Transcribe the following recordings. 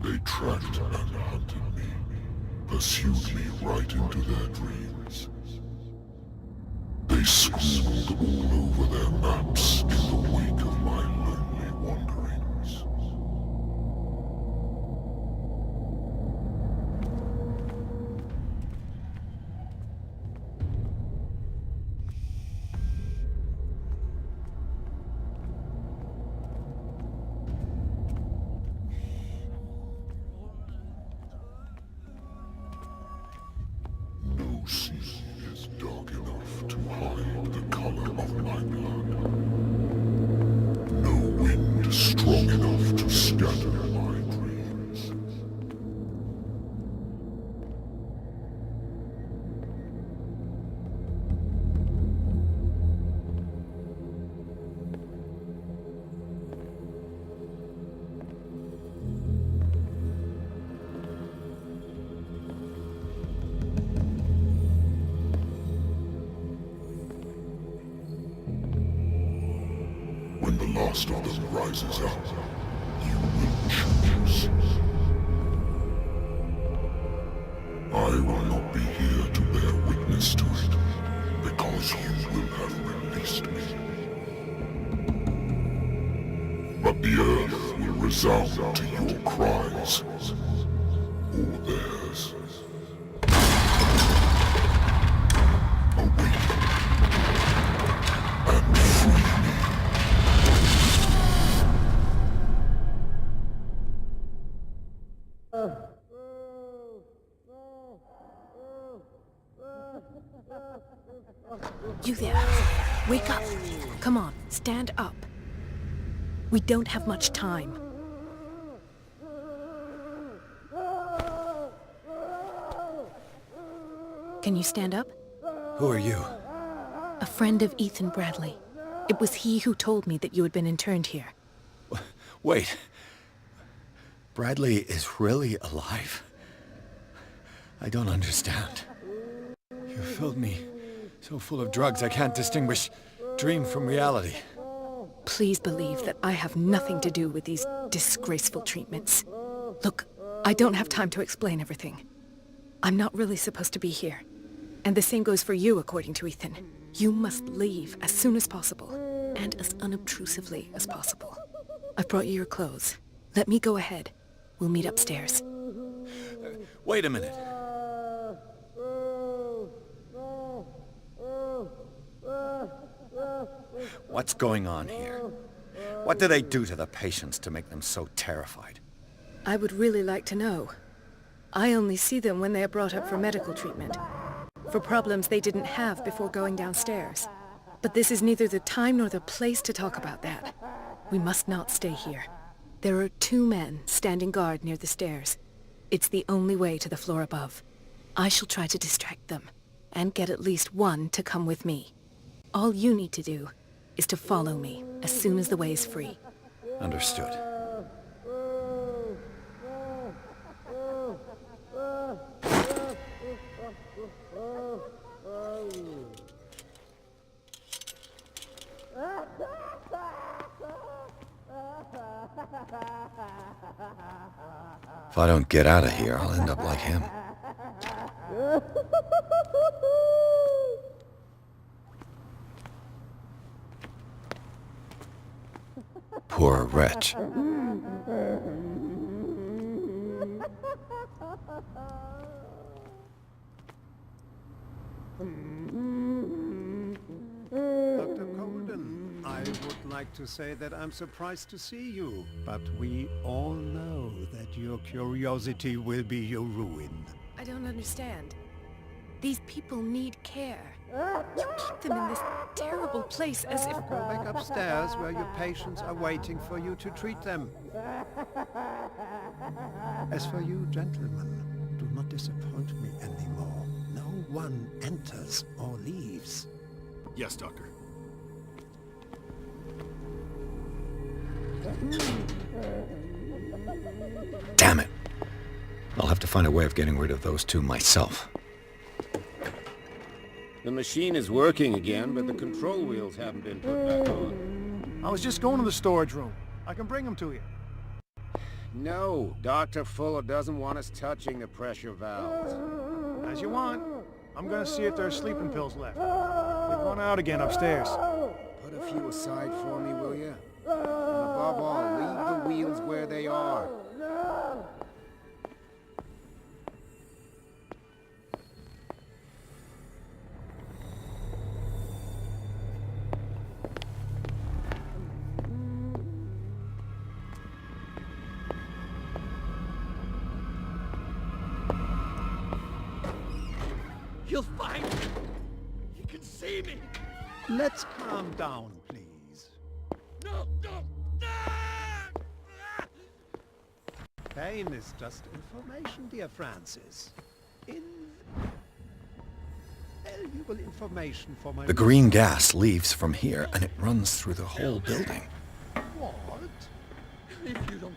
They tracked and hunted me, pursued me right into their dreams. They scrawled all over their maps in the wake of my lonely wanderings. No sea is dark enough to hide the color of my blood. No wind strong enough to scatter my dreams. When the last of them rises up, you will choose. I will not be here to bear witness to it, because you will have released me. But the earth will resound to your cries, or theirs. Awaken and free me. You there. Wake up. Come on, stand up. We don't have much time. Can you stand up? Who are you? A friend of Ethan Bradley. It was he who told me that you had been interned here. Wait. Bradley is really alive? I don't understand. You filled me so full of drugs I can't distinguish dream from reality. Please believe that I have nothing to do with these disgraceful treatments. Look, I don't have time to explain everything. I'm not really supposed to be here. And the same goes for you, according to Ethan. You must leave as soon as possible, and as unobtrusively as possible. I've brought you your clothes. Let me go ahead. We'll meet upstairs. Wait a minute. What's going on here? What do they do to the patients to make them so terrified? I would really like to know. I only see them when they are brought up for medical treatment, for problems they didn't have before going downstairs. But this is neither the time nor the place to talk about that. We must not stay here. There are 2 men standing guard near the stairs. It's the only way to the floor above. I shall try to distract them, and get at least one to come with me. All you need to do is to follow me as soon as the way is free. Understood. If I don't get out of here, I'll end up like him. Poor wretch. Dr. Colden, I would like to say that I'm surprised to see you, but we all know that your curiosity will be your ruin. I don't understand. These people need care. You keep them in this terrible place as if... Go back upstairs where your patients are waiting for you to treat them. As for you, gentlemen, do not disappoint me anymore. No one enters or leaves. Yes, Doctor. Damn it. I'll have to find a way of getting rid of those two myself. The machine is working again, but the control wheels haven't been put back on. I was just going to the storage room. I can bring them to you. No, Dr. Fuller doesn't want us touching the pressure valves. As you want. I'm gonna see if there's sleeping pills left. They've run out again upstairs. Put a few aside for me, will you? And above all, leave the wheels where they are. You'll find me. You can see me. Let's calm down, please. No, no. Pain is just information, dear Francis. Valuable information for my... The green gas leaves from here, and it runs through the whole building. What? If you don't...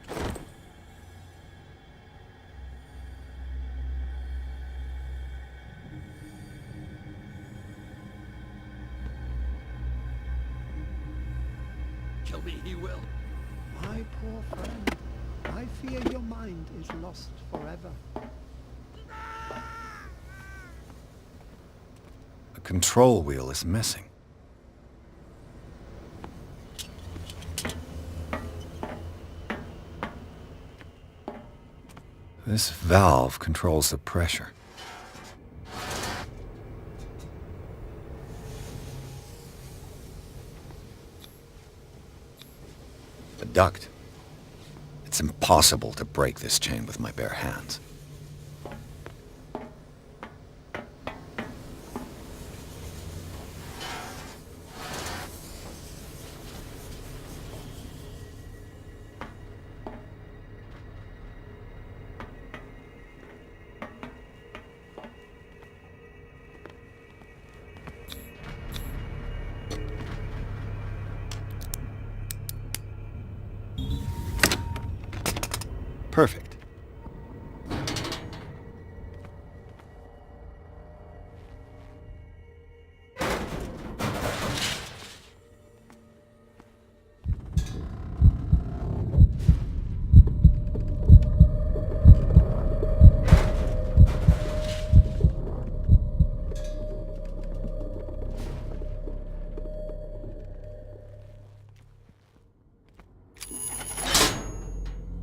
Kill me, he will. My poor friend, I fear your mind is lost forever. The control wheel is missing. This valve controls the pressure. The duct. It's impossible to break this chain with my bare hands. Perfect.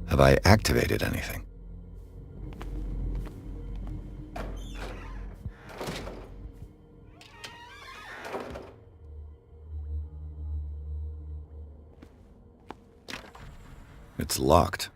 Have I activated anything? It's locked.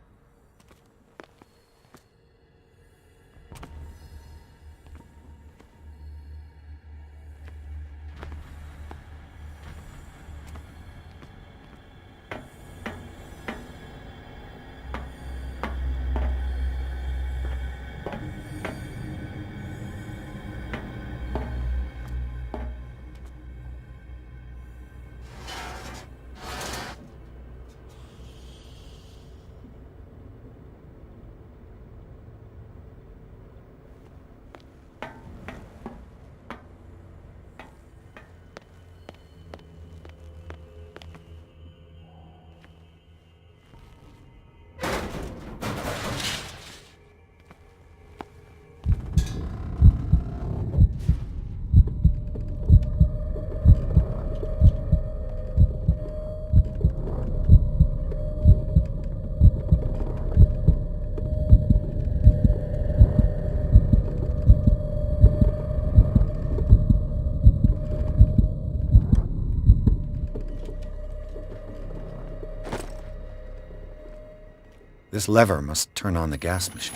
This lever must turn on the gas machine.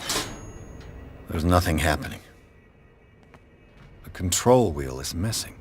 There's nothing happening. control wheel is missing.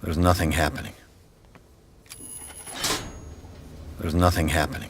There's nothing happening. There's nothing happening.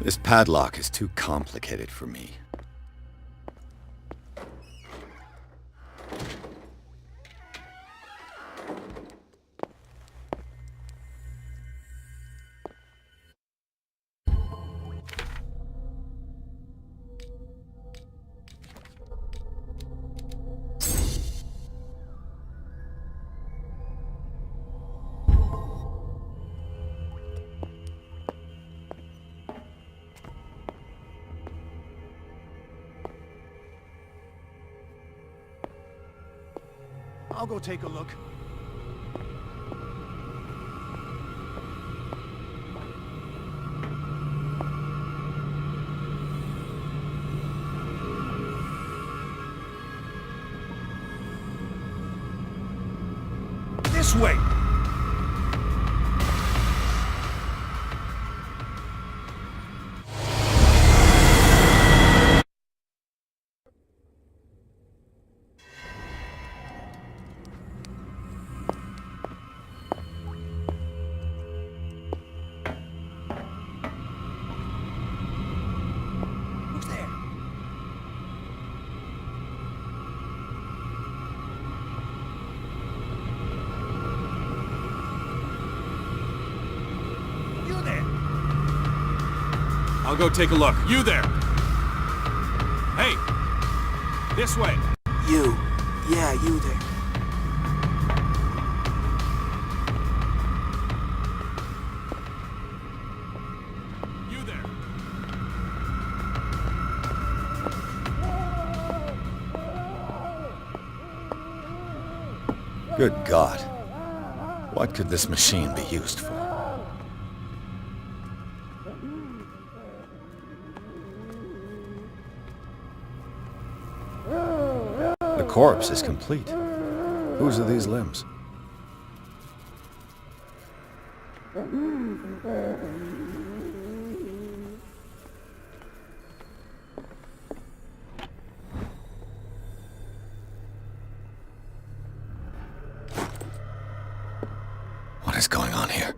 This padlock is too complicated for me. I'll go take a look. This way! Who's there? You there? I'll go take a look. You there! Hey! This way! You. Yeah, you there. You there! Good God. What could this machine be used for? The corpse is complete. Whose are these limbs? What is going on here?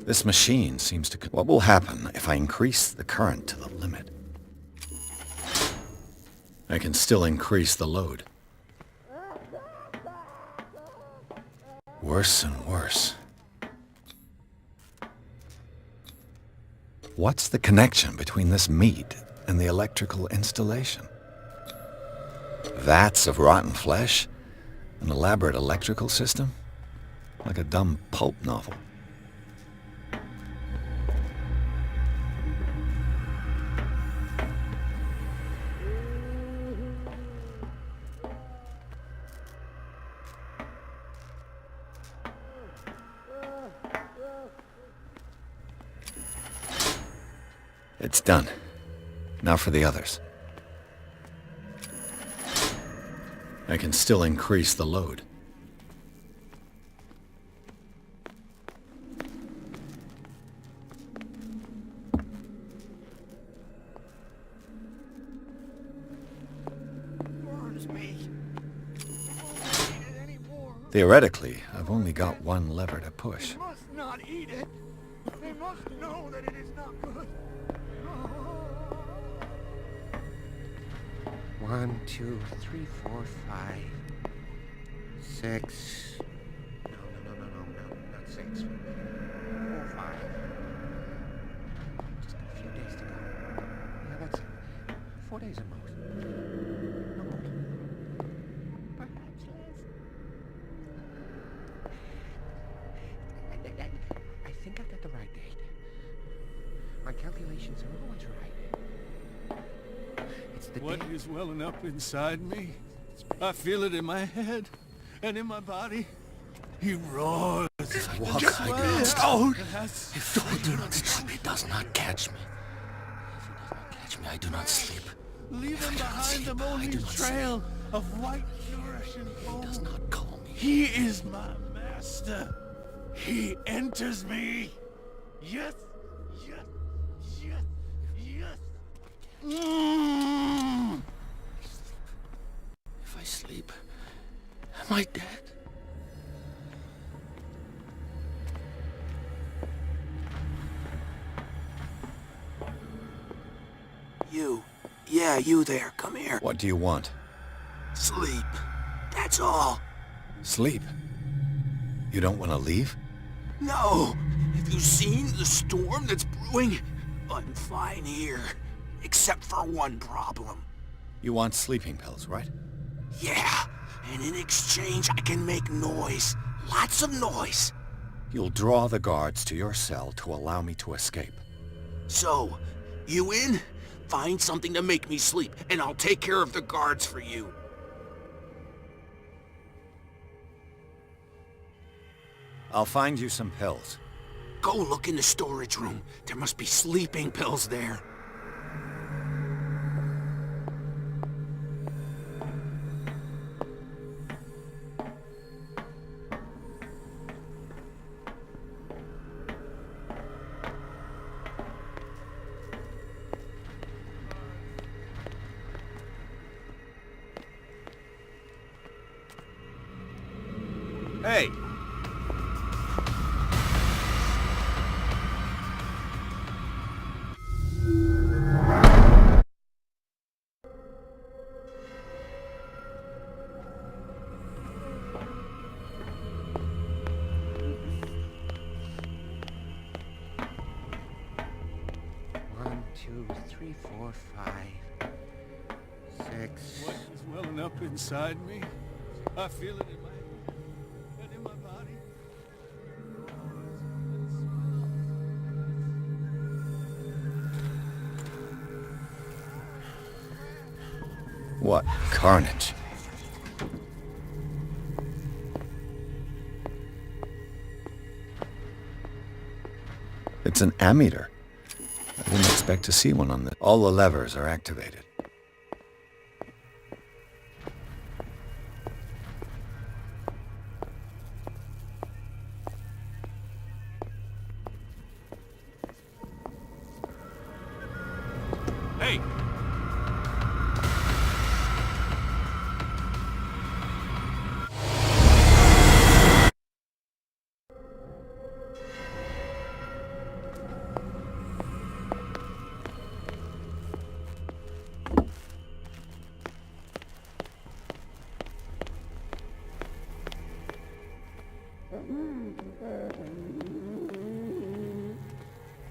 This machine seems to... What will happen if I increase the current to the limit? I can still increase the load. Worse and worse. What's the connection between this meat and the electrical installation? Vats of rotten flesh? An elaborate electrical system? Like a dumb pulp novel. It's done. Now for the others. I can still increase the load. Warns me. Theoretically, I've only got one lever to push. They must not eat it. They must know that it is not good. 1, 2, 3, 4, 5, 6. No, not 6. 4, 5. Just got a few days to go. Yeah, that's it. 4 days at most. No more. Perhaps less. I think I got the right date. My calculations are always right. It's the What date. is welling up inside me? I feel it in my head and in my body. He roars. If I walk, Just I do like not it. stop. It has If I do not stop, he does not catch me. If he does not catch me, I do not sleep. leaving behind sleep, them I only do not trail of white, nourishing He does foam. not call me. He is my master. He enters me. Yes, yes, yes, yes. Mm. If I sleep, am I dead? You. Yeah, you there. Come here. What do you want? Sleep. That's all. Sleep? You don't want to leave? No. Have you seen the storm that's brewing? I'm fine here. Except for one problem. You want sleeping pills, right? Yeah. And in exchange, I can make noise. Lots of noise. You'll draw the guards to your cell to allow me to escape. So, you in? Find something to make me sleep, and I'll take care of the guards for you. I'll find you some pills. Go look in the storage room. There must be sleeping pills there. Hey! One, 2, 3, 4, 5, 6. What is welling up inside me? I feel it in my head and in my body. What carnage? It's an ammeter. I didn't expect to see one on the... All the levers are activated. Hey!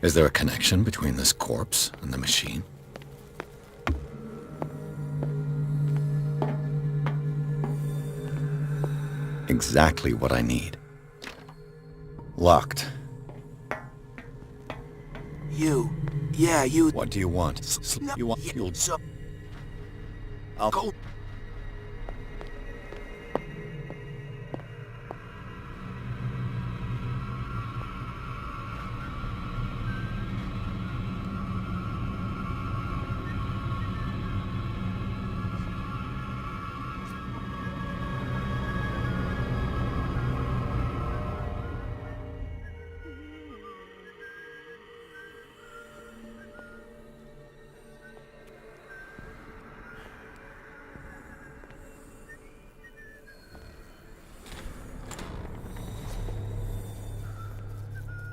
Is there a connection between this corpse and the machine? Exactly what I need. Locked. You. Yeah, you. What do you want? No, You want... yeah, You'll... so, I'll... go.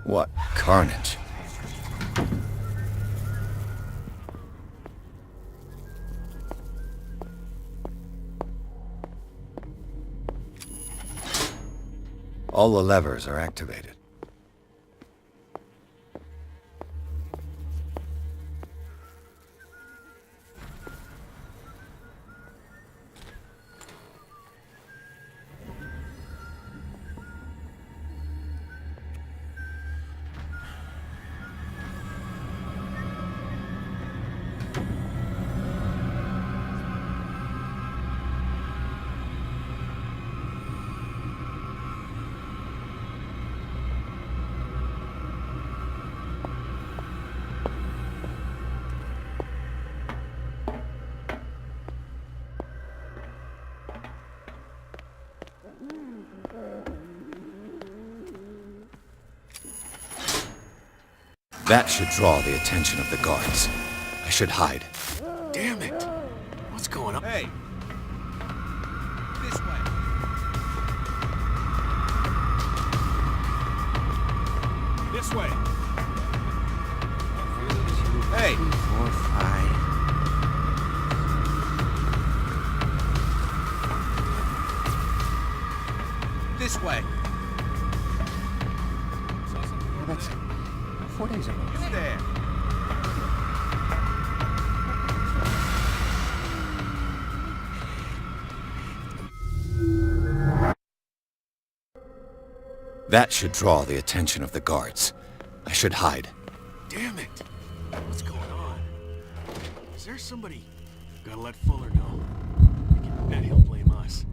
What carnage. All the levers are activated. That should draw the attention of the guards. I should hide. Damn it! What's going on? Hey! This way! This way! Hey! 4, 5. This way! That's 4 days ago. There! That should draw the attention of the guards. I should hide. Damn it! What's going on? Is there somebody... Gotta let Fuller know. I can bet he'll blame us.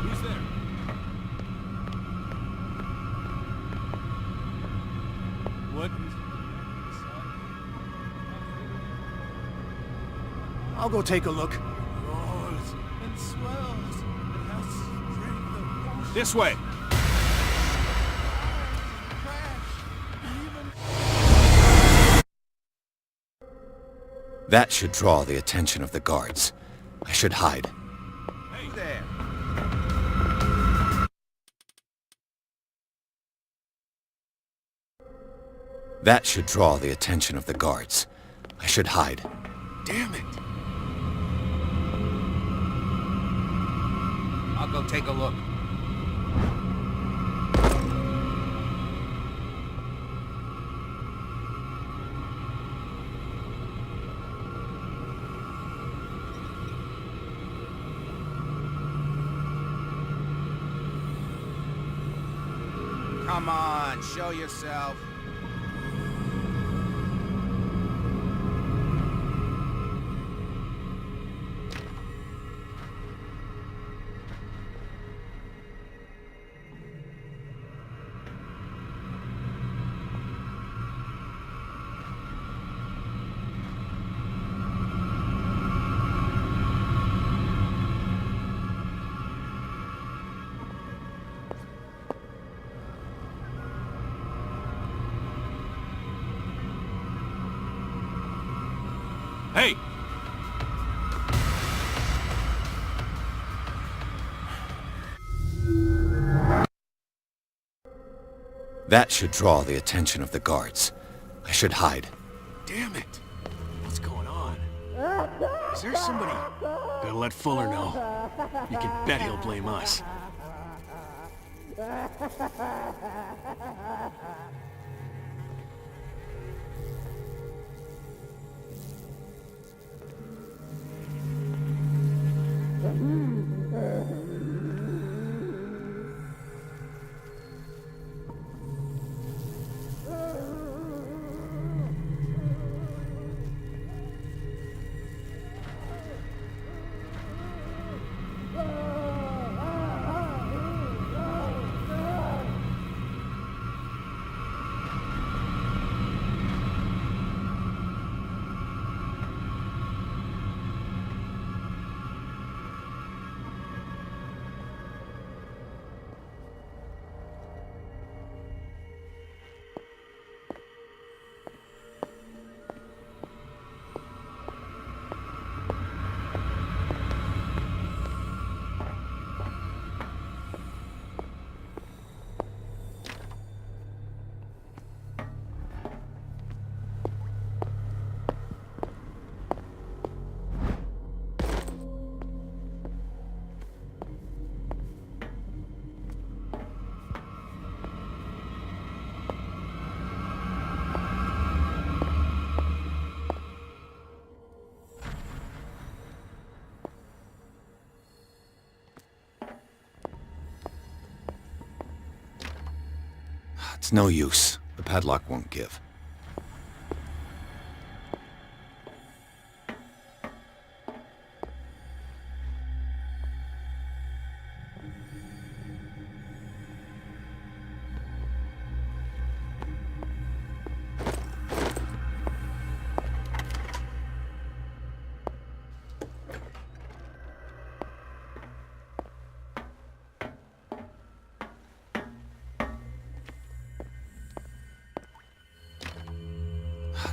Who's there? What? I'll go take a look. Roars and swells and how straight the ocean. This way! That should draw the attention of the guards. I should hide. Hey there! That should draw the attention of the guards. I should hide. Damn it! I'll go take a look. Come on, show yourself. Hey! That should draw the attention of the guards. I should hide. Damn it! What's going on? Is there somebody... Gotta let Fuller know. You can bet he'll blame us. It's no use. The padlock won't give.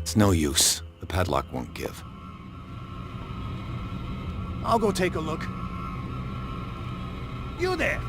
It's no use. The padlock won't give. I'll go take a look. You there!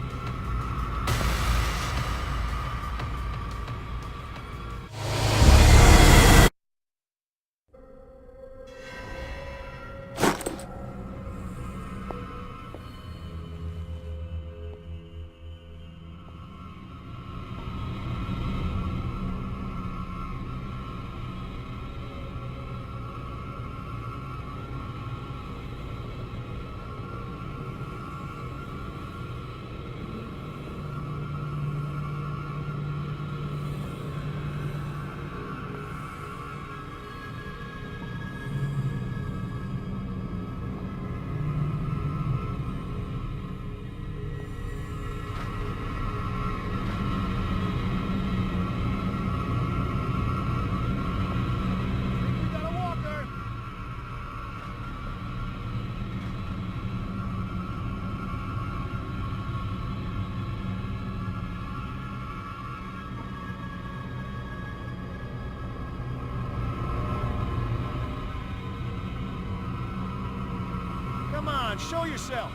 Come on, show yourself!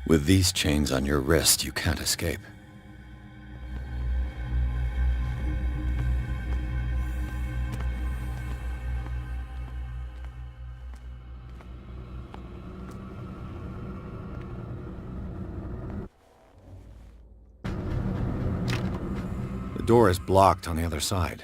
With these chains on your wrist, you can't escape. The door is blocked on the other side.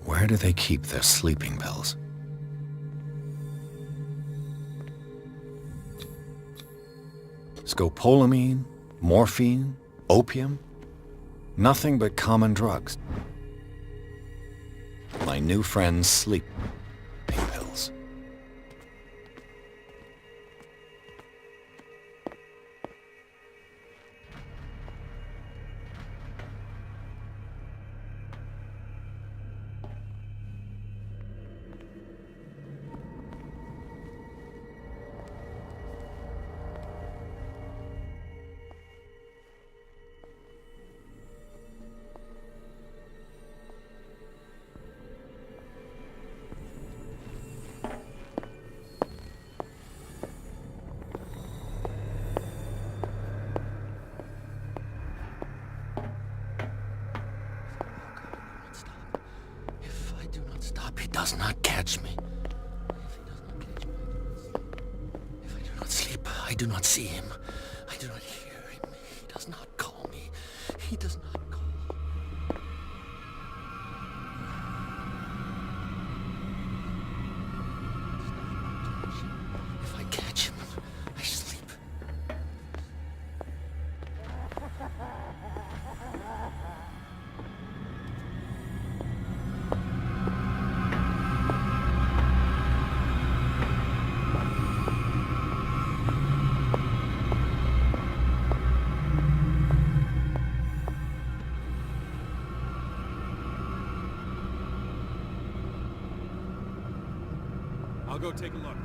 Where do they keep their sleeping pills? Scopolamine, morphine, opium? Nothing but common drugs. My new friend's sleeping pills. He does not catch me. If I do not sleep, I do not see him. I do not hear him. He does not call me. He does not call. If I catch him, I sleep. go take a look.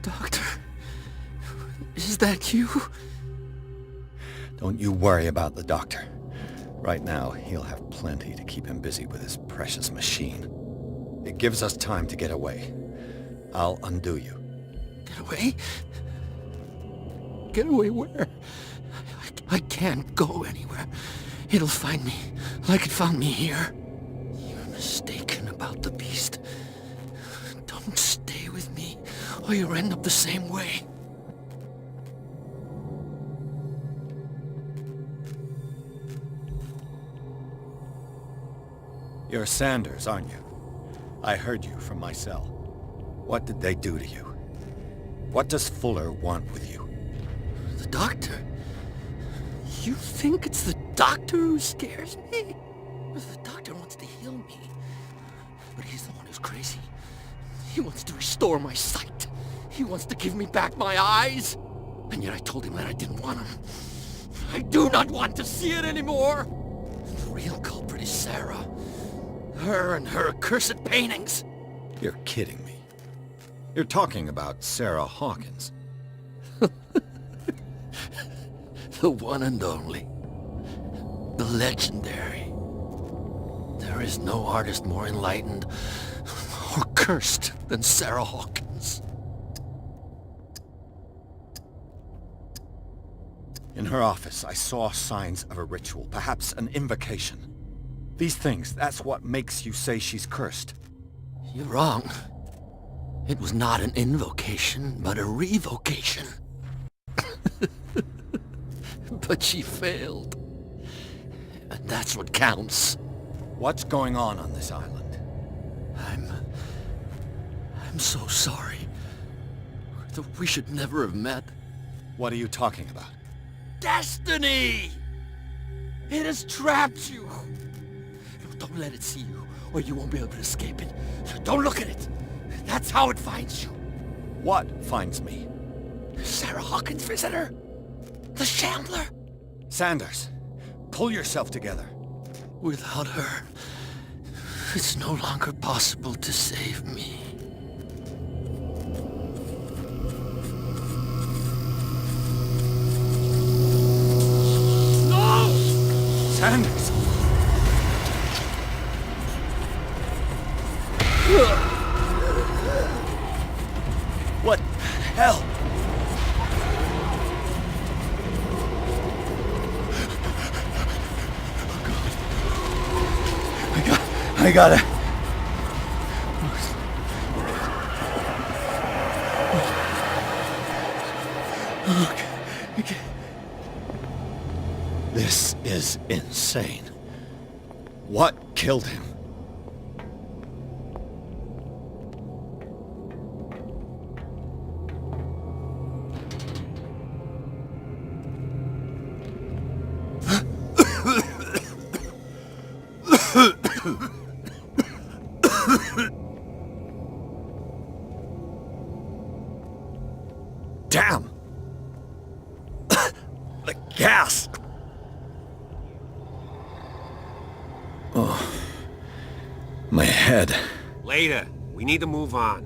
Doctor, is that you? Don't you worry about the doctor. Right now, he'll have plenty to keep him busy with his precious machine. It gives us time to get away. I'll undo you. Get away? Get away where? I can't go anywhere. It'll find me, like it found me here. You're mistaken about the beast. Don't stay with me, or you'll end up the same way. You're Sanders, aren't you? I heard you from my cell. What did they do to you? What does Fuller want with you? The doctor? You think it's the doctor who scares me? The doctor wants to heal me. But he's the one who's crazy. He wants to restore my sight. He wants to give me back my eyes. And yet I told him that I didn't want him. I do not want to see it anymore. The real culprit is Sarah. Her and her accursed paintings. You're kidding me. You're talking about Sarah Hawkins. The one and only. The legendary. There is no artist more enlightened or cursed than Sarah Hawkins. In her office, I saw signs of a ritual, perhaps an invocation. These things, that's what makes you say she's cursed. You're wrong. It was not an invocation, but a revocation. But she failed. And that's what counts. What's going on this island? I'm so sorry. We should never have met. What are you talking about? Destiny! It has trapped you. Don't let it see you, or you won't be able to escape it. Don't look at it. That's how it finds you. What finds me? Sarah Hawkins' visitor. The Shambler. Sanders, pull yourself together. Without her, it's no longer possible to save me. No! Sanders! What the hell? I gotta This is insane. What killed him? Damn! The gas! Oh, my head. Later. We need to move on.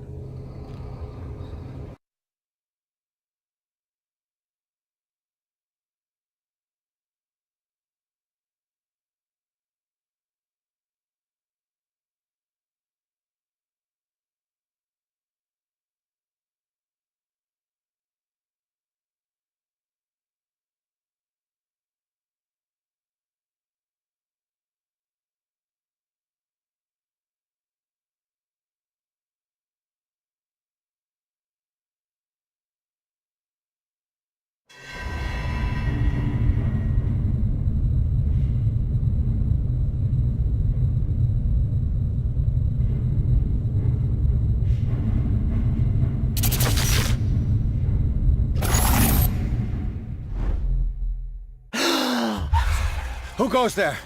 Who goes there?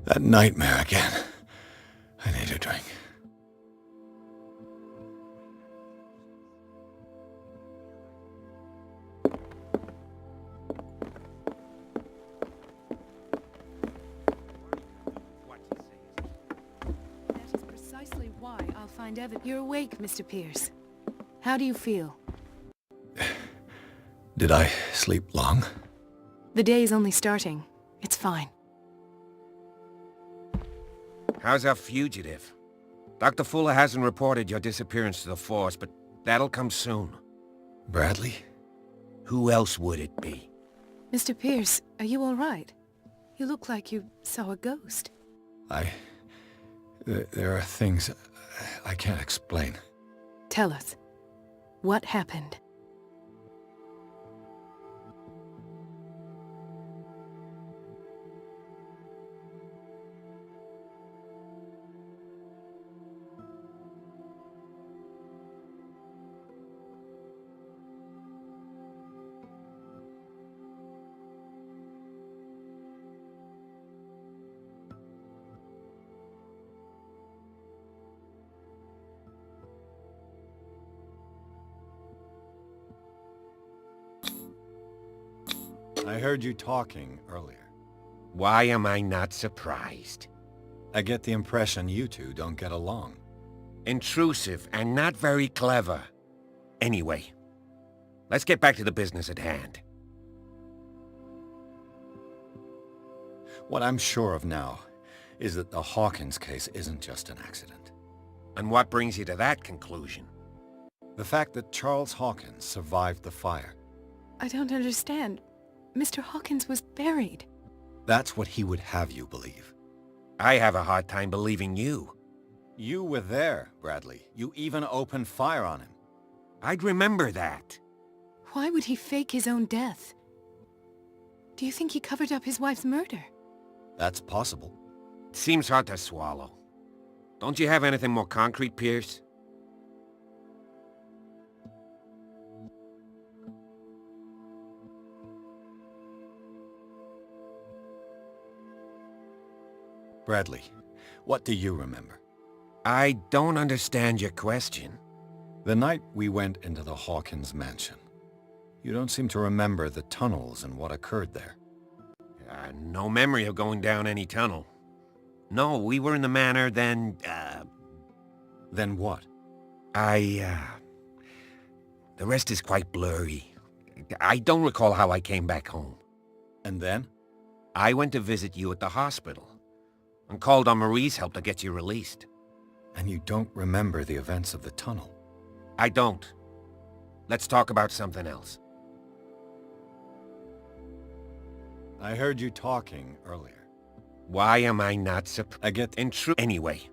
That nightmare again. I need a drink. That is precisely why I'll find evidence. You're awake, Mr. Pierce. How do you feel? Did I sleep long? The day is only starting. It's fine. How's our fugitive? Dr. Fuller hasn't reported your disappearance to the force, but that'll come soon. Bradley? Who else would it be? Mr. Pierce, are you all right? You look like you saw a ghost. There are things I can't explain. Tell us. What happened? I heard you talking earlier. Why am I not surprised? I get the impression you two don't get along. Intrusive and not very clever. Anyway, let's get back to the business at hand. What I'm sure of now is that the Hawkins case isn't just an accident. And what brings you to that conclusion? The fact that Charles Hawkins survived the fire. I don't understand. Mr. Hawkins was buried. That's what he would have you believe. I have a hard time believing you. You were there, Bradley. You even opened fire on him. I'd remember that. Why would he fake his own death? Do you think he covered up his wife's murder? That's possible. Seems hard to swallow. Don't you have anything more concrete, Pierce? Bradley, what do you remember? I don't understand your question. The night we went into the Hawkins mansion. You don't seem to remember the tunnels and what occurred there. No memory of going down any tunnel. No, we were in the manor, then, Then what? The rest is quite blurry. I don't recall how I came back home. And then? I went to visit you at the hospital, and called on Marie's help to get you released. And you don't remember the events of the tunnel? I don't. Let's talk about something else. I heard you talking earlier. Why am I not surprised? I get... Anyway.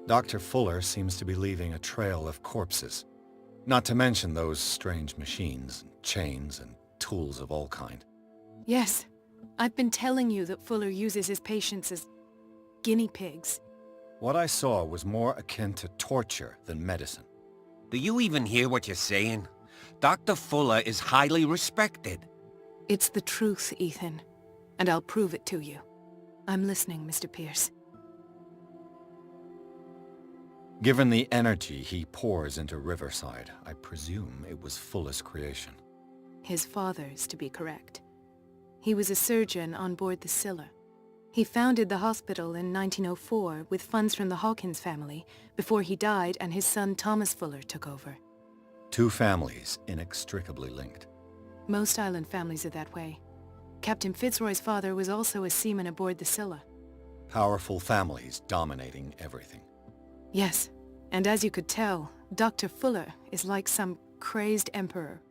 Dr. Fuller seems to be leaving a trail of corpses. Not to mention those strange machines, chains, and tools of all kind. Yes, I've been telling you that Fuller uses his patients as guinea pigs. What I saw was more akin to torture than medicine. Do you even hear what you're saying? Dr. Fuller is highly respected. It's the truth, Ethan, and I'll prove it to you. I'm listening, Mr. Pierce. Given the energy he pours into Riverside, I presume it was Fuller's creation. His father's, to be correct. He was a surgeon on board the Scylla. He founded the hospital in 1904 with funds from the Hawkins family before he died and his son Thomas Fuller took over. Two families inextricably linked. Most island families are that way. Captain Fitzroy's father was also a seaman aboard the Scylla. Powerful families dominating everything. Yes, and as you could tell, Dr. Fuller is like some crazed emperor.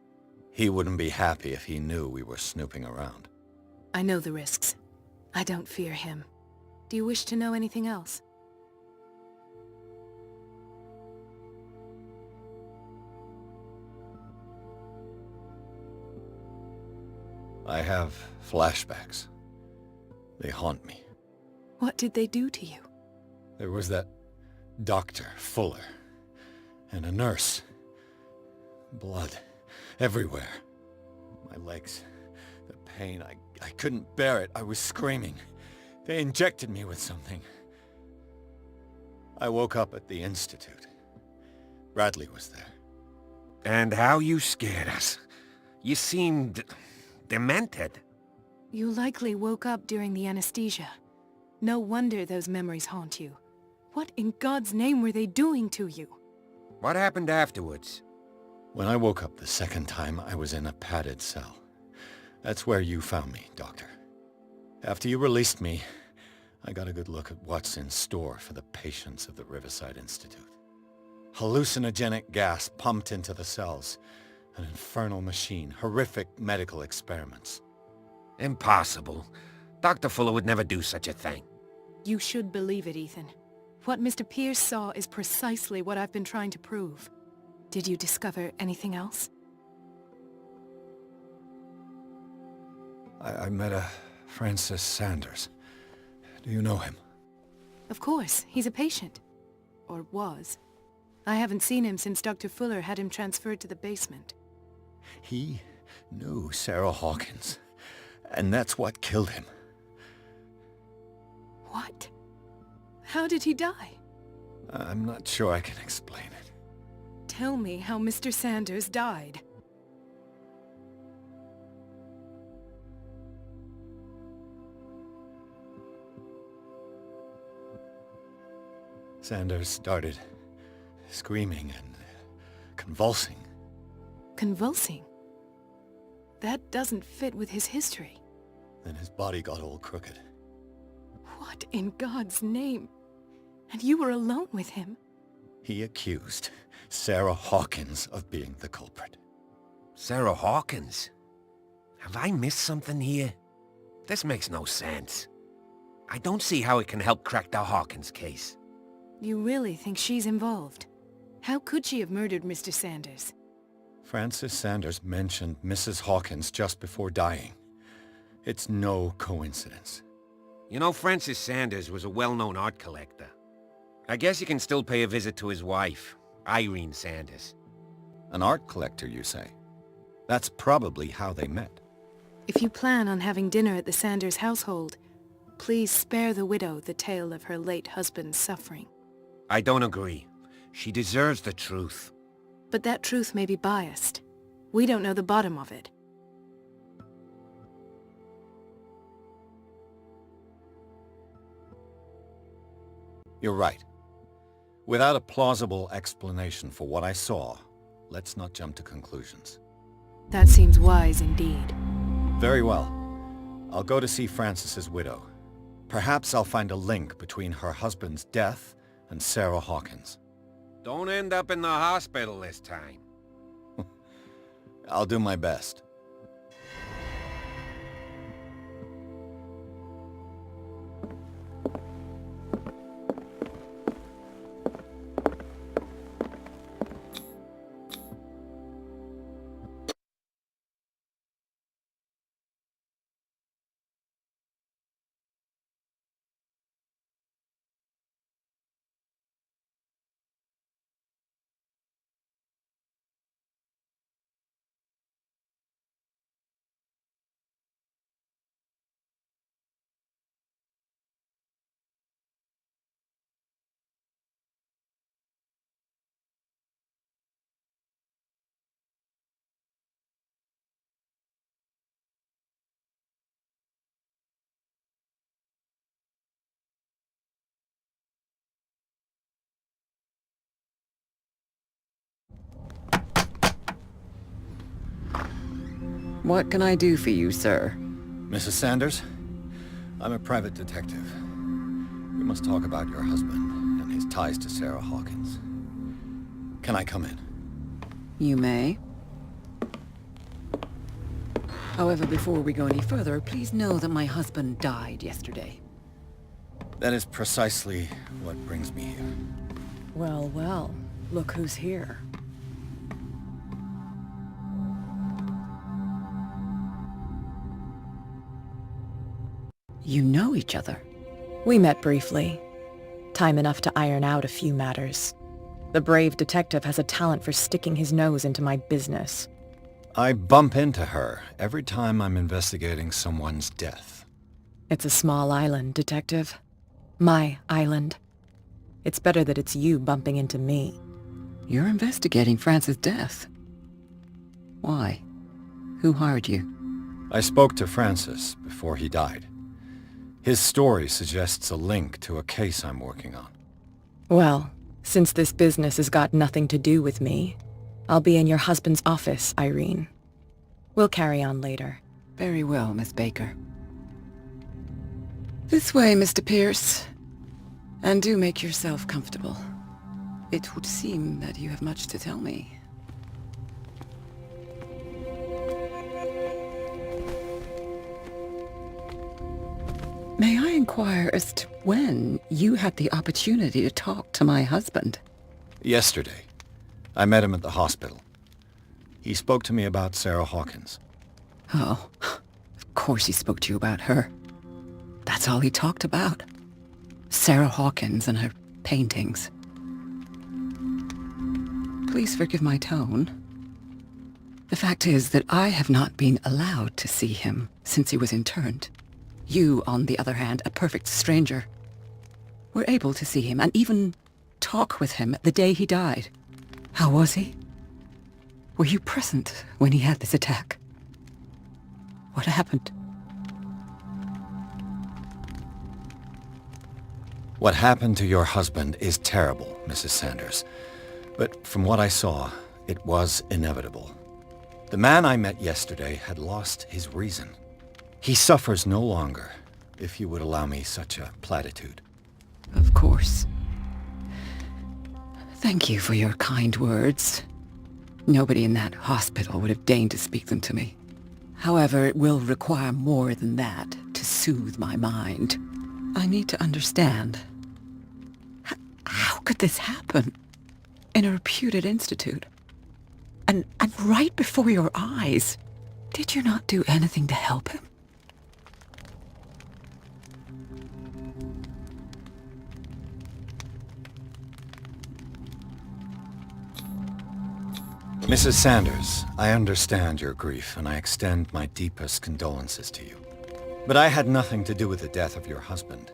He wouldn't be happy if he knew we were snooping around. I know the risks. I don't fear him. Do you wish to know anything else? I have flashbacks. They haunt me. What did they do to you? There was that Dr. Fuller and a nurse. Blood everywhere. My legs, the pain, I couldn't bear it. I was screaming. They injected me with something. I woke up at the Institute. Bradley was there. And how you scared us. You seemed demented. You likely woke up during the anesthesia. No wonder those memories haunt you. What in God's name were they doing to you? What happened afterwards? When I woke up the second time, I was in a padded cell. That's where you found me, Doctor. After you released me, I got a good look at what's in store for the patients of the Riverside Institute. Hallucinogenic gas pumped into the cells. An infernal machine. Horrific medical experiments. Impossible. Dr. Fuller would never do such a thing. You should believe it, Ethan. What Mr. Pierce saw is precisely what I've been trying to prove. Did you discover anything else? I met a Francis Sanders. Do you know him? Of course, he's a patient. Or was. I haven't seen him since Dr. Fuller had him transferred to the basement. He knew Sarah Hawkins, and that's what killed him. What? How did he die? I'm not sure I can explain it. Tell me how Mr. Sanders died. Sanders started screaming and convulsing. Convulsing? That doesn't fit with his history. Then his body got all crooked. What in God's name? And you were alone with him? He accused Sarah Hawkins of being the culprit. Sarah Hawkins? Have I missed something here? This makes no sense. I don't see how it can help crack the Hawkins case. You really think she's involved? How could she have murdered Mr. Sanders? Francis Sanders mentioned Mrs. Hawkins just before dying. It's no coincidence. You know, Francis Sanders was a well-known art collector. I guess you can still pay a visit to his wife, Irene Sanders. An art collector, you say? That's probably how they met. If you plan on having dinner at the Sanders household, please spare the widow the tale of her late husband's suffering. I don't agree. She deserves the truth. But that truth may be biased. We don't know the bottom of it. You're right. Without a plausible explanation for what I saw, let's not jump to conclusions. That seems wise indeed. Very well. I'll go to see Francis's widow. Perhaps I'll find a link between her husband's death and Sarah Hawkins. Don't end up in the hospital this time. I'll do my best. What can I do for you, sir? Mrs. Sanders, I'm a private detective. We must talk about your husband and his ties to Sarah Hawkins. Can I come in? You may. However, before we go any further, please know that my husband died yesterday. That is precisely what brings me here. Well, well, look who's here. You know each other? We met briefly. Time enough to iron out a few matters. The brave detective has a talent for sticking his nose into my business. I bump into her every time I'm investigating someone's death. It's a small island, Detective. My island. It's better that it's you bumping into me. You're investigating Francis' death. Why? Who hired you? I spoke to Francis before he died. His story suggests a link to a case I'm working on. Well, since this business has got nothing to do with me, I'll be in your husband's office, Irene. We'll carry on later. Very well, Miss Baker. This way, Mr. Pierce. And do make yourself comfortable. It would seem that you have much to tell me. May I inquire as to when you had the opportunity to talk to my husband? Yesterday, I met him at the hospital. He spoke to me about Sarah Hawkins. Oh, of course he spoke to you about her. That's all he talked about. Sarah Hawkins and her paintings. Please forgive my tone. The fact is that I have not been allowed to see him since he was interned. You, on the other hand, a perfect stranger, were able to see him and even talk with him the day he died. How was he? Were you present when he had this attack? What happened? What happened to your husband is terrible, Mrs. Sanders. But from what I saw, it was inevitable. The man I met yesterday had lost his reason. He suffers no longer, if you would allow me such a platitude. Of course. Thank you for your kind words. Nobody in that hospital would have deigned to speak them to me. However, it will require more than that to soothe my mind. I need to understand. How could this happen? In a reputed institute? And right before your eyes? Did you not do anything to help him? Mrs. Sanders, I understand your grief, and I extend my deepest condolences to you. But I had nothing to do with the death of your husband.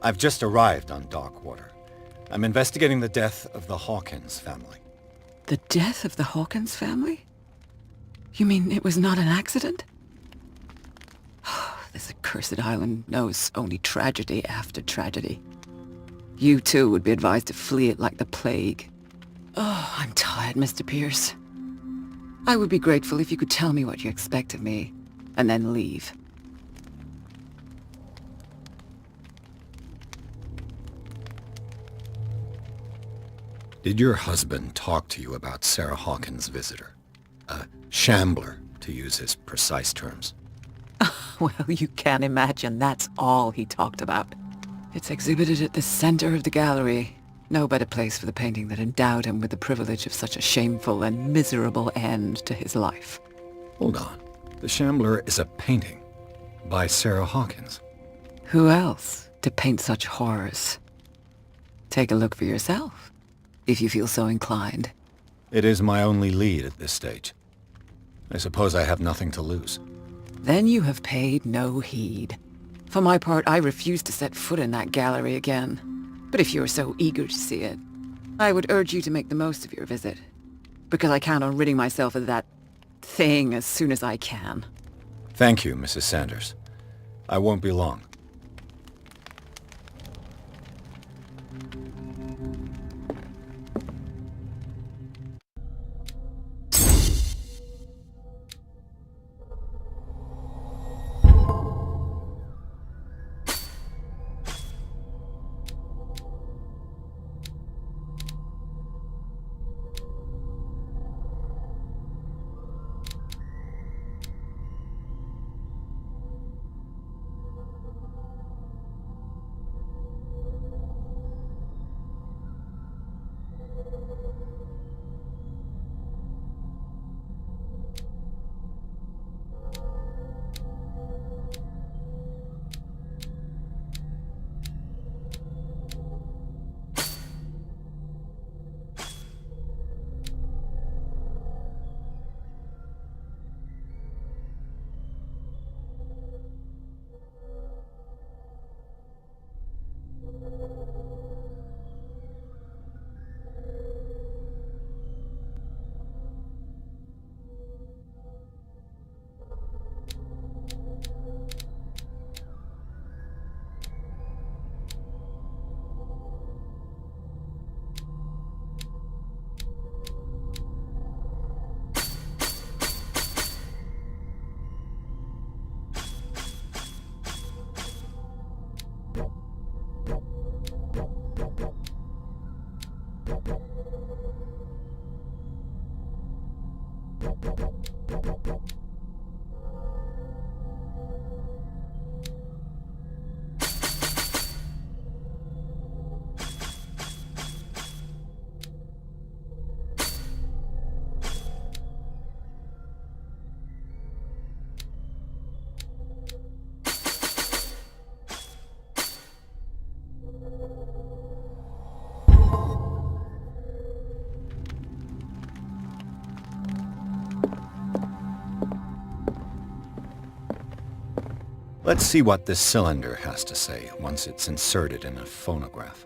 I've just arrived on Darkwater. I'm investigating the death of the Hawkins family. The death of the Hawkins family? You mean it was not an accident? This accursed island knows only tragedy after tragedy. You too would be advised to flee it like the plague. Oh, I'm tired, Mr. Pierce. I would be grateful if you could tell me what you expect of me, and then leave. Did your husband talk to you about Sarah Hawkins' visitor? A shambler, to use his precise terms. Well, you can imagine that's all he talked about. It's exhibited at the center of the gallery. No better place for the painting that endowed him with the privilege of such a shameful and miserable end to his life. Hold on. The Shambler is a painting by Sarah Hawkins. Who else to paint such horrors? Take a look for yourself, if you feel so inclined. It is my only lead at this stage. I suppose I have nothing to lose. Then you have paid no heed. For my part, I refuse to set foot in that gallery again. But if you're so eager to see it, I would urge you to make the most of your visit, because I count on ridding myself of that thing as soon as I can. Thank you, Mrs. Sanders. I won't be long. Let's see what this cylinder has to say once it's inserted in a phonograph.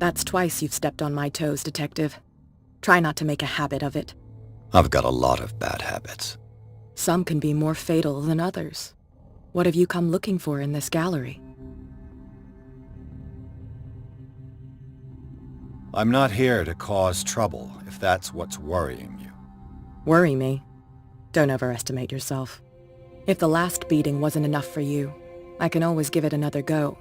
That's twice you've stepped on my toes, Detective. Try not to make a habit of it. I've got a lot of bad habits. Some can be more fatal than others. What have you come looking for in this gallery? I'm not here to cause trouble, if that's what's worrying you. Worry me? Don't overestimate yourself. If the last beating wasn't enough for you, I can always give it another go.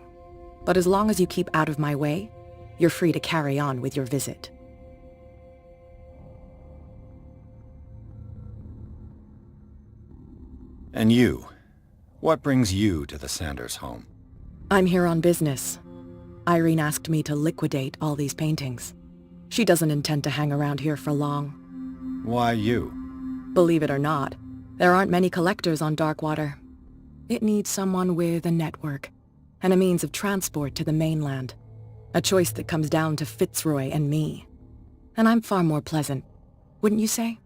But as long as you keep out of my way, you're free to carry on with your visit. And you? What brings you to the Sanders home? I'm here on business. Irene asked me to liquidate all these paintings. She doesn't intend to hang around here for long. Why you? Believe it or not, there aren't many collectors on Darkwater. It needs someone with a network and a means of transport to the mainland. A choice that comes down to Fitzroy and me. And I'm far more pleasant, wouldn't you say?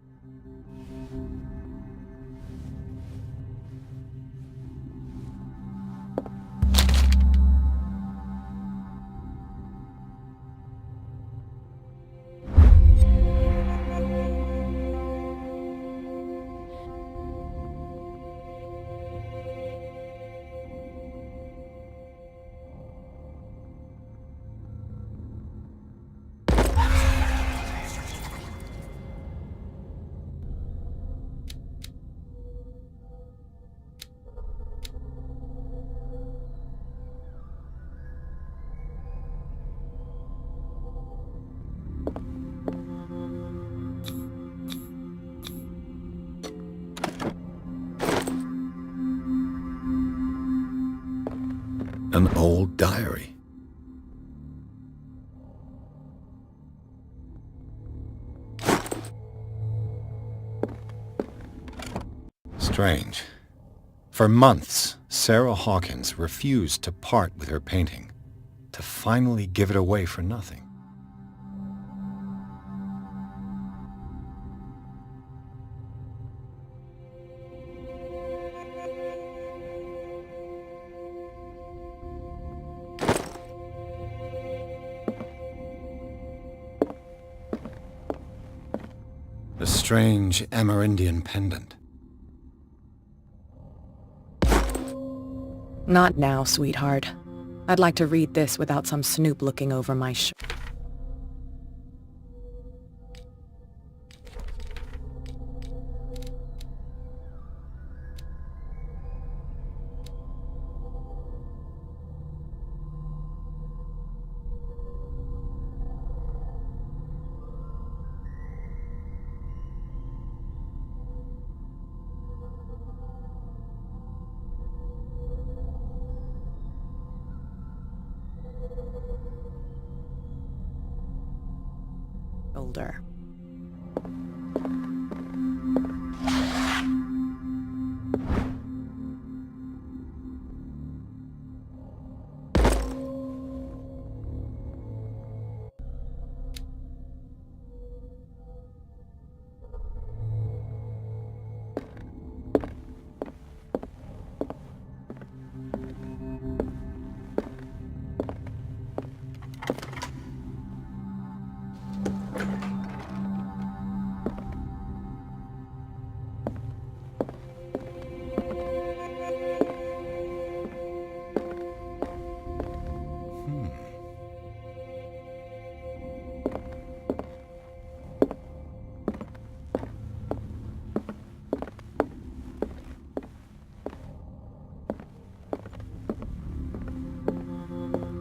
An old diary. Strange. For months, Sarah Hawkins refused to part with her painting, to finally give it away for nothing. The strange Amerindian pendant. Not now, sweetheart. I'd like to read this without some snoop looking over my shoulder.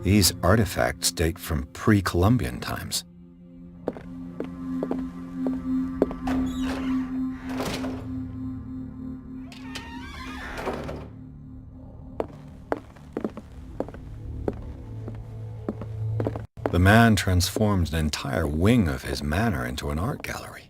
These artifacts date from pre-Columbian times. The man transformed an entire wing of his manor into an art gallery.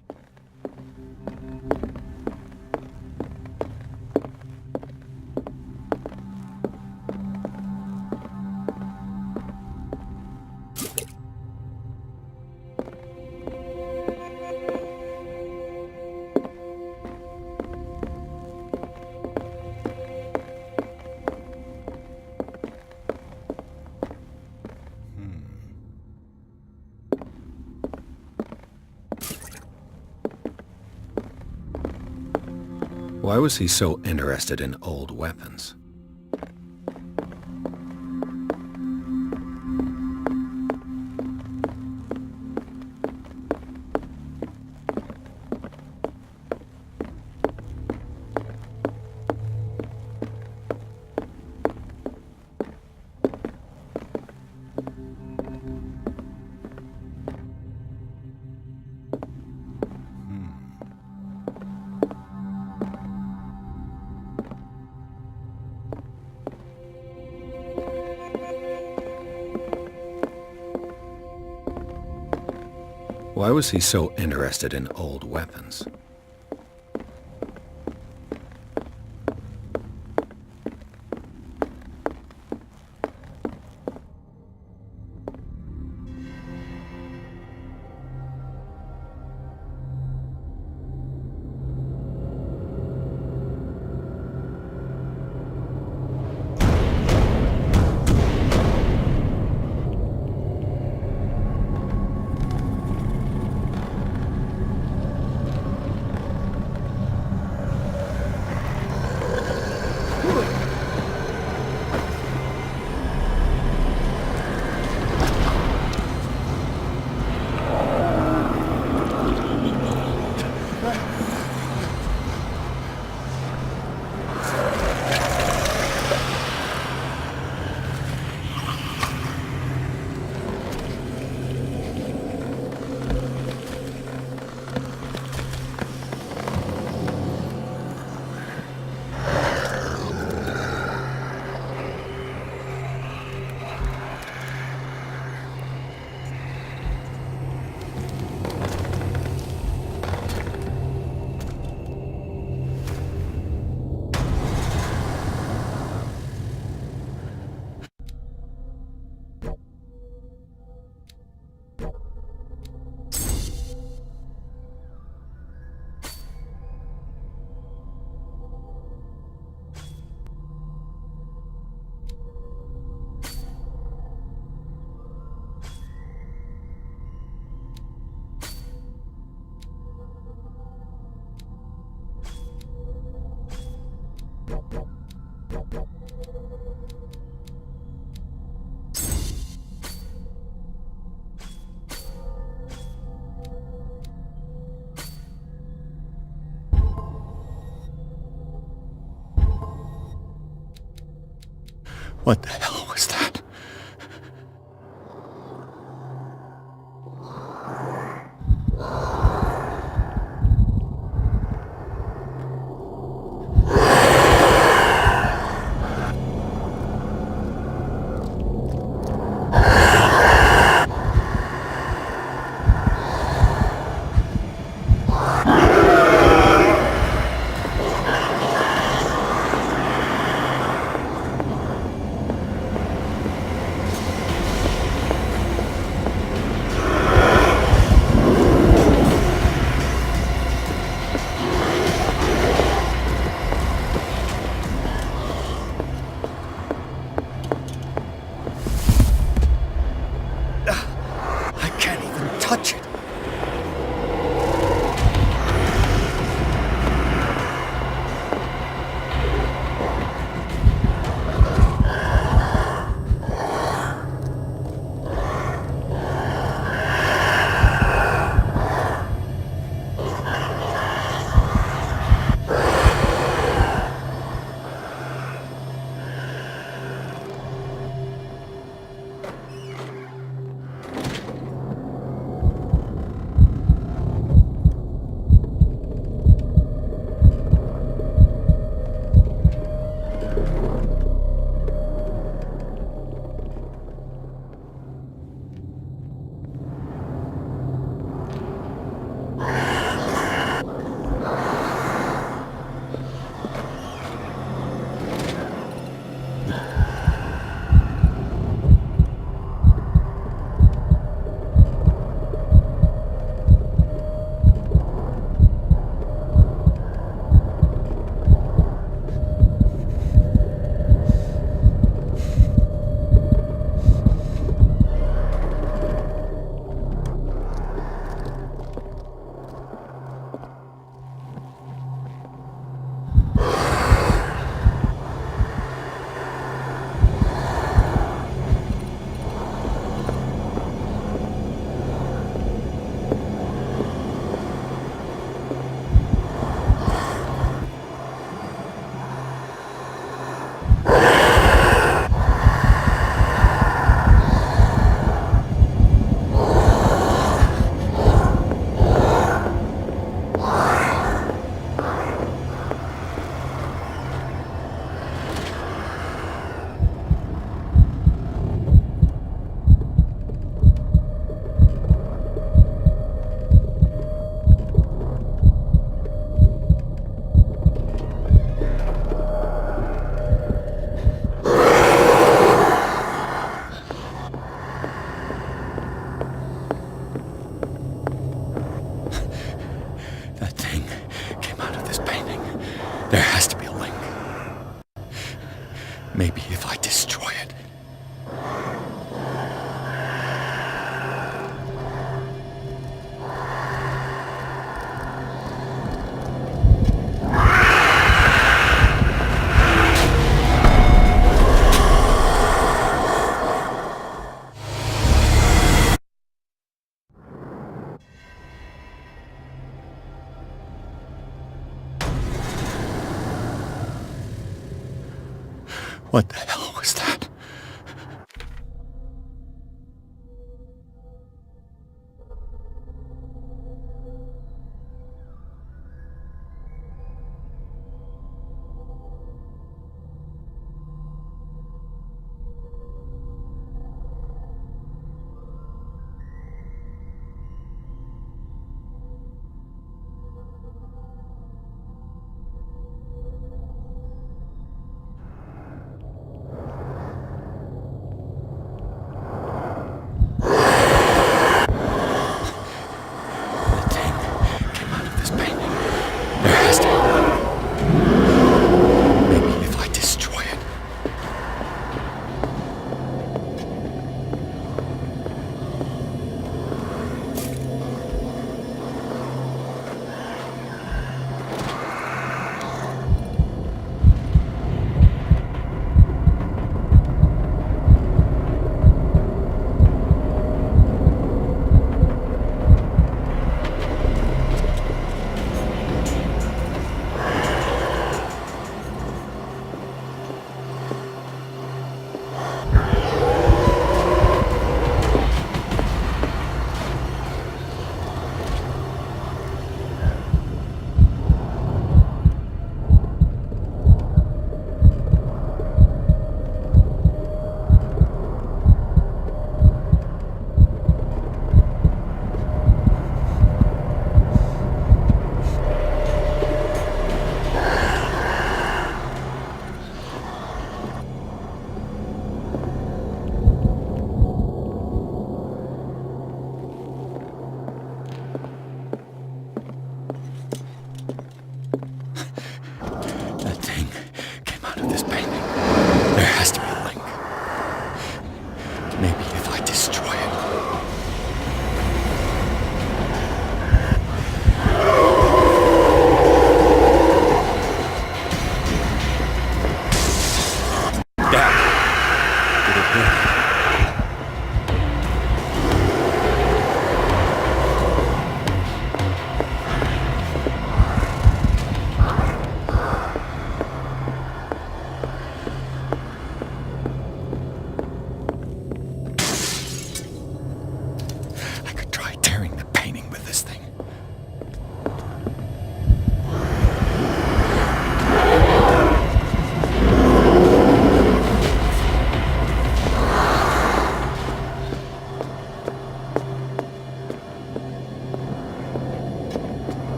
Why was he so interested in old weapons? Why was he so interested in old weapons? What the hell was that? Touch it. What the hell was that?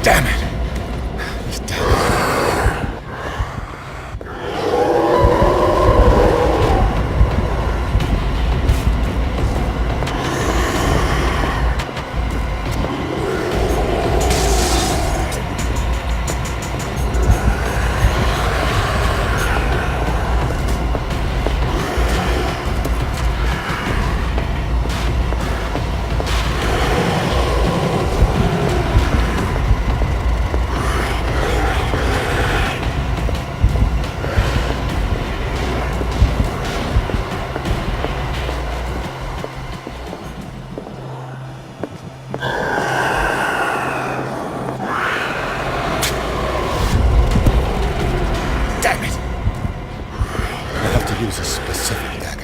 Damn it! He's dead. Use a specific dagger.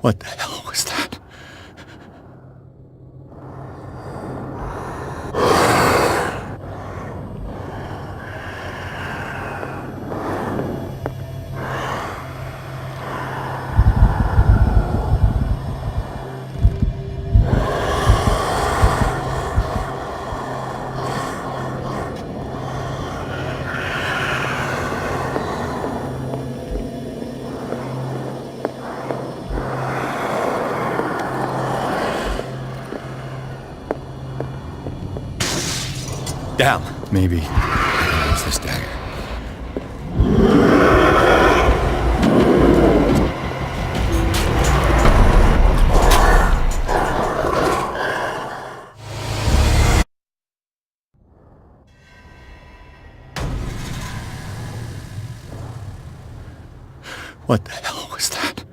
What the hell was that? Damn. Maybe I can use this dagger. What the hell was that?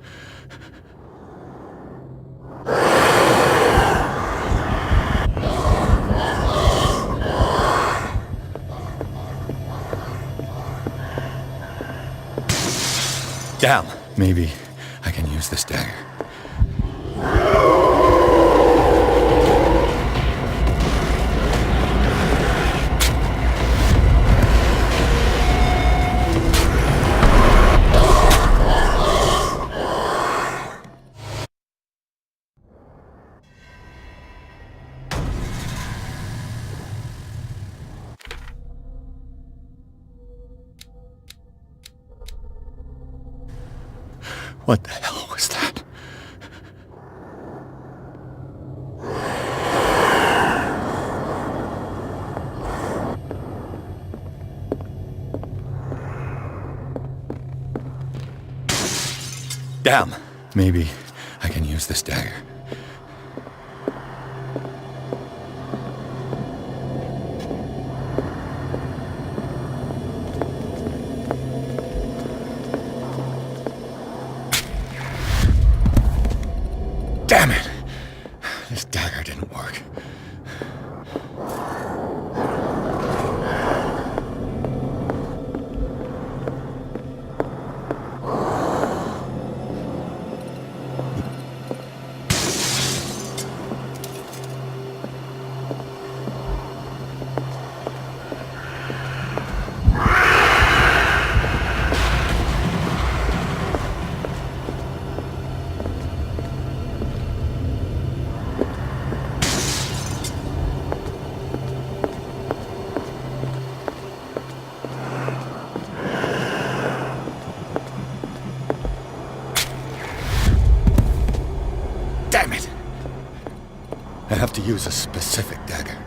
Damn. Maybe I can use this dagger. What the hell was that? Damn. Maybe I can use this dagger. Damn it! This dagger didn't work. Damn it! I have to use a specific dagger.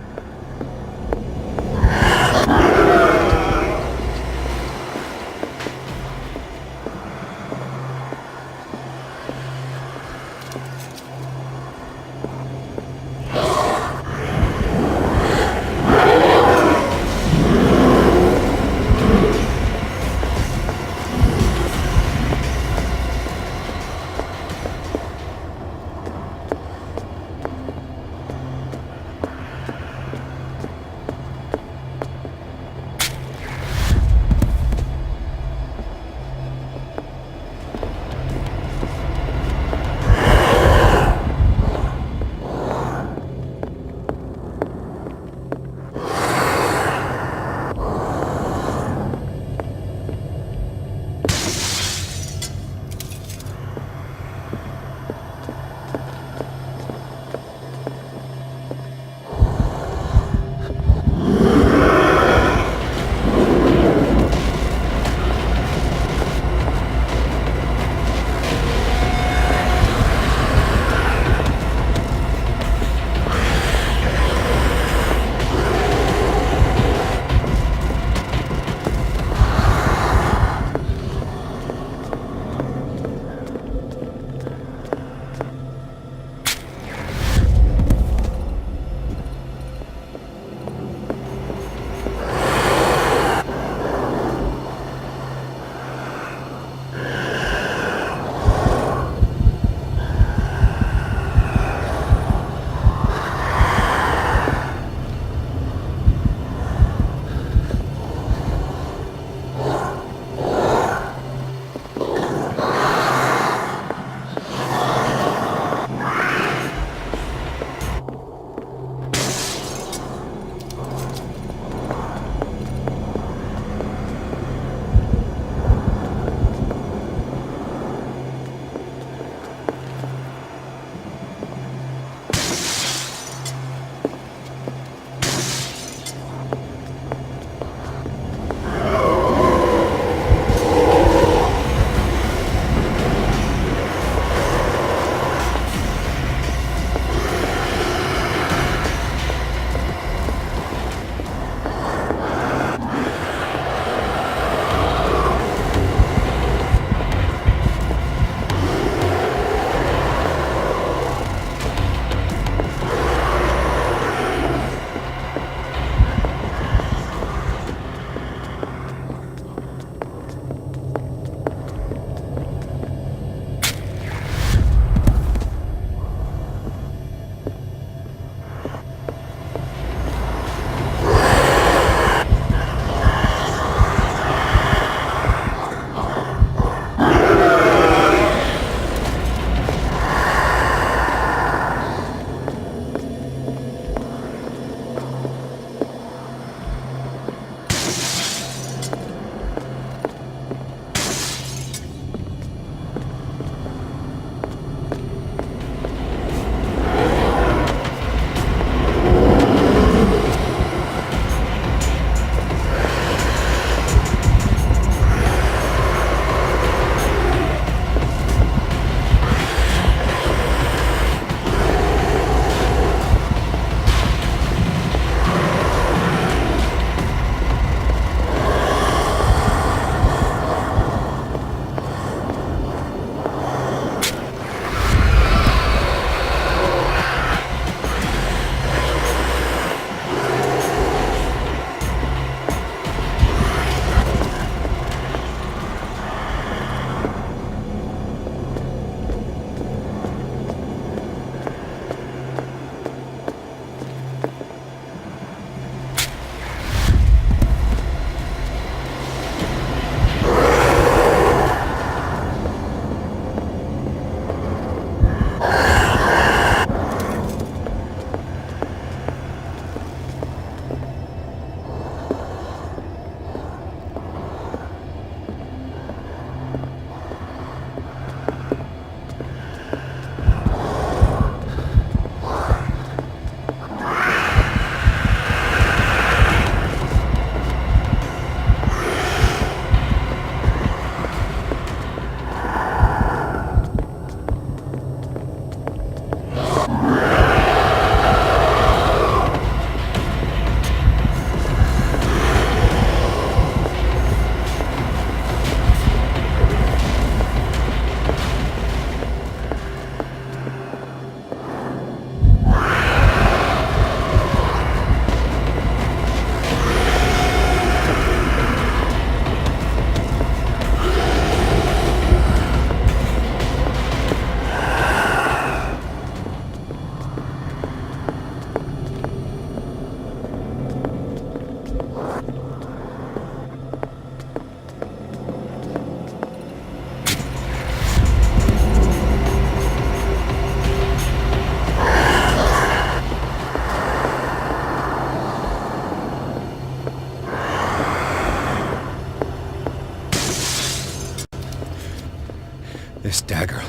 This dagger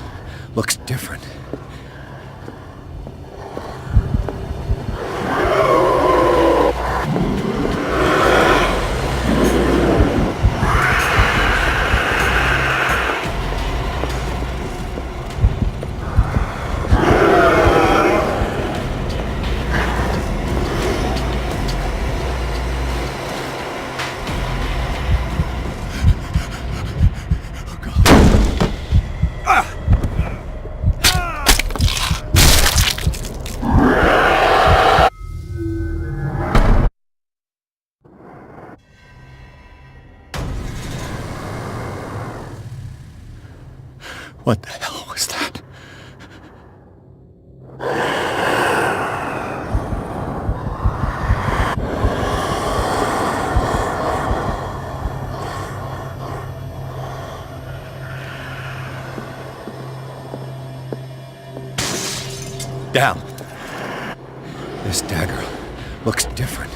looks different. What the hell was that? Down. This dagger looks different.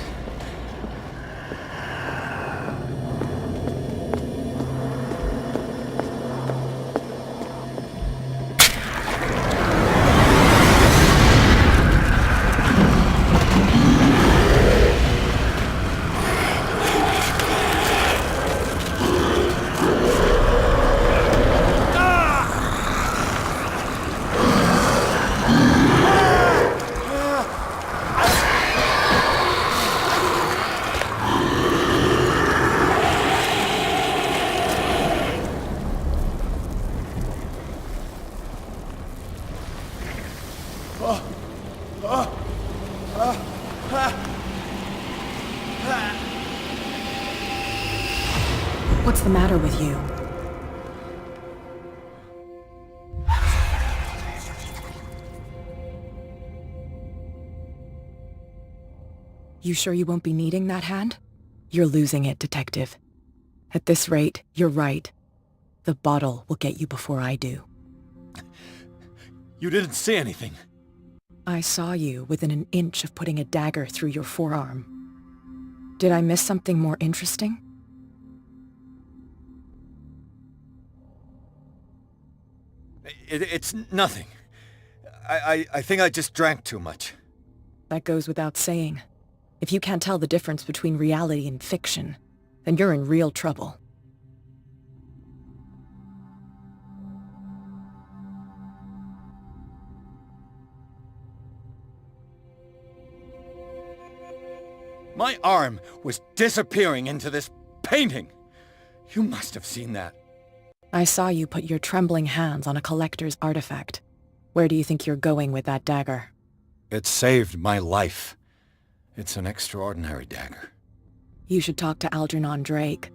What's the matter with you? You sure you won't be needing that hand? You're losing it, Detective. At this rate, you're right. The bottle will get you before I do. You didn't see anything. I saw you within an inch of putting a dagger through your forearm. Did I miss something more interesting? It's nothing. I think I just drank too much. That goes without saying. If you can't tell the difference between reality and fiction, then you're in real trouble. My arm was disappearing into this painting. You must have seen that. I saw you put your trembling hands on a collector's artifact. Where do you think you're going with that dagger? It saved my life. It's an extraordinary dagger. You should talk to Algernon Drake.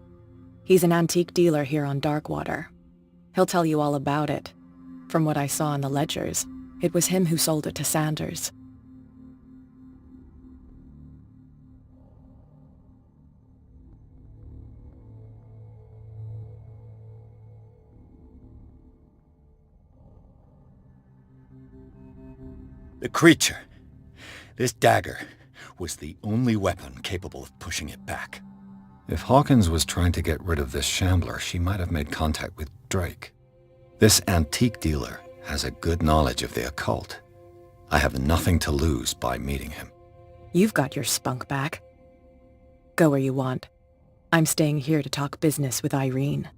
He's an antique dealer here on Darkwater. He'll tell you all about it. From what I saw in the ledgers, it was him who sold it to Sanders. The creature, this dagger, was the only weapon capable of pushing it back. If Hawkins was trying to get rid of this shambler, she might have made contact with Drake. This antique dealer has a good knowledge of the occult. I have nothing to lose by meeting him. You've got your spunk back. Go where you want. I'm staying here to talk business with Irene.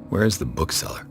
Where is the bookseller?